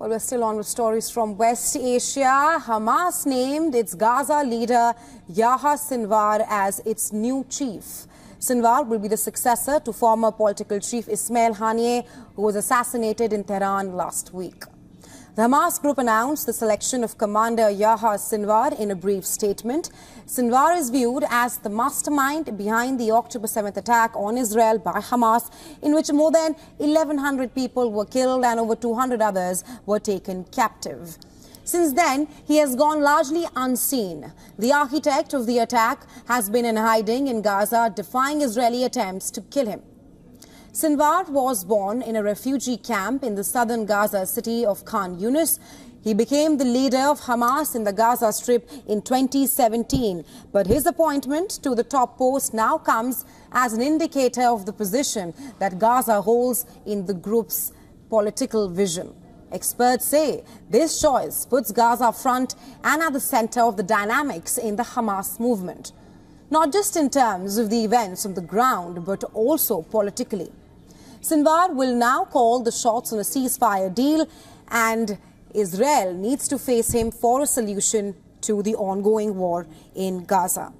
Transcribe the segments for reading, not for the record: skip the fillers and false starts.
Well, we're still on with stories from West Asia. Hamas named its Gaza leader Yahya Sinwar as its new chief. Sinwar will be the successor to former political chief Ismail Haniyeh, who was assassinated in Tehran last week. The Hamas group announced the selection of Commander Yahya Sinwar in a brief statement. Sinwar is viewed as the mastermind behind the October 7th attack on Israel by Hamas, in which more than 1,100 people were killed and over 200 others were taken captive. Since then, he has gone largely unseen. The architect of the attack has been in hiding in Gaza, defying Israeli attempts to kill him. Sinwar was born in a refugee camp in the southern Gaza city of Khan Yunis. He became the leader of Hamas in the Gaza Strip in 2017. But his appointment to the top post now comes as an indicator of the position that Gaza holds in the group's political vision. Experts say this choice puts Gaza front and at the center of the dynamics in the Hamas movement. Not just in terms of the events on the ground, but also politically. Sinwar will now call the shots on a ceasefire deal, and Israel needs to face him for a solution to the ongoing war in Gaza.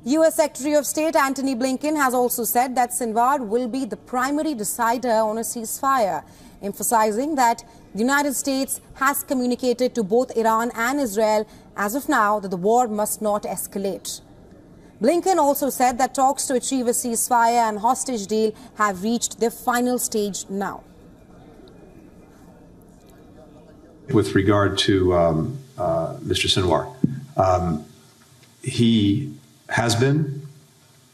U.S. Secretary of State Antony Blinken has also said that Sinwar will be the primary decider on a ceasefire, emphasizing that the United States has communicated to both Iran and Israel as of now that the war must not escalate. Blinken also said that talks to achieve a ceasefire and hostage deal have reached their final stage now. With regard to Mr. Sinwar, he has been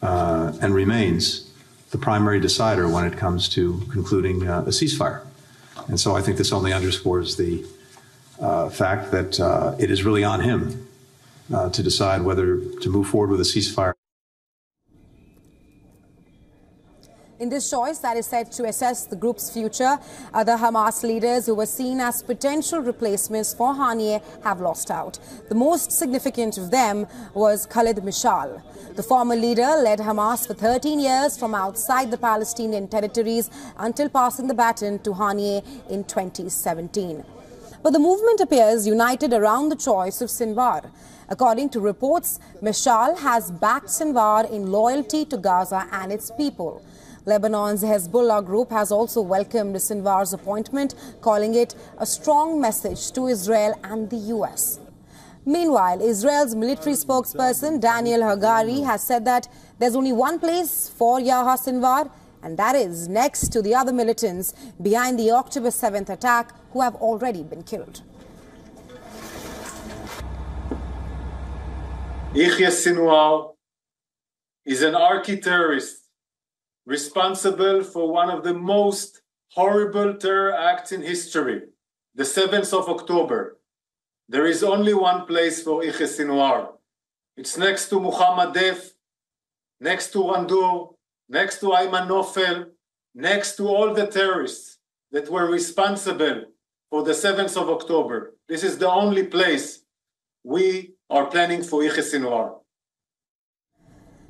and remains the primary decider when it comes to concluding a ceasefire. And so I think this only underscores the fact that it is really on him to decide whether to move forward with a ceasefire. In this choice that is set to assess the group's future, other Hamas leaders who were seen as potential replacements for Haniyeh have lost out. The most significant of them was Khalid Mishal. The former leader led Hamas for 13 years from outside the Palestinian territories until passing the baton to Haniyeh in 2017. But the movement appears united around the choice of Sinwar. According to reports, Mishal has backed Sinwar in loyalty to Gaza and its people. Lebanon's Hezbollah group has also welcomed Sinwar's appointment, calling it a strong message to Israel and the U.S. Meanwhile, Israel's military spokesperson Daniel Hagari has said that there's only one place for Yahya Sinwar, and that is next to the other militants behind the October 7th attack who have already been killed. Yahya Sinwar is an archi-terrorist responsible for one of the most horrible terror acts in history, the 7th of October. There is only one place for Yahya Sinwar. It's next to Muhammad Def, next to Randur, next to Ayman Nofel, next to all the terrorists that were responsible for the 7th of October. This is the only place we are planning for Yahya Sinwar.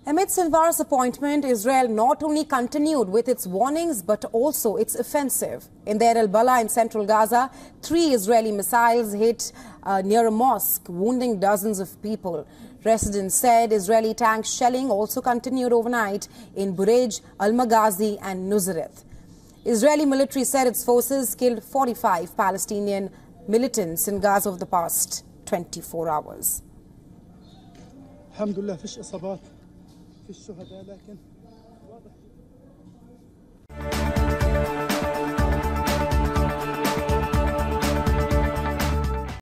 Amid Sinwar's appointment, Israel not only continued with its warnings but also its offensive. In Deir el-Bala in central Gaza, 3 Israeli missiles hit near a mosque, wounding dozens of people. Residents said Israeli tank shelling also continued overnight in Burej, Al-Maghazi and Nusret. Israeli military said its forces killed 45 Palestinian militants in Gaza over the past 24 hours. الحمد لله فيش إصابات في الشهداء لكن واضح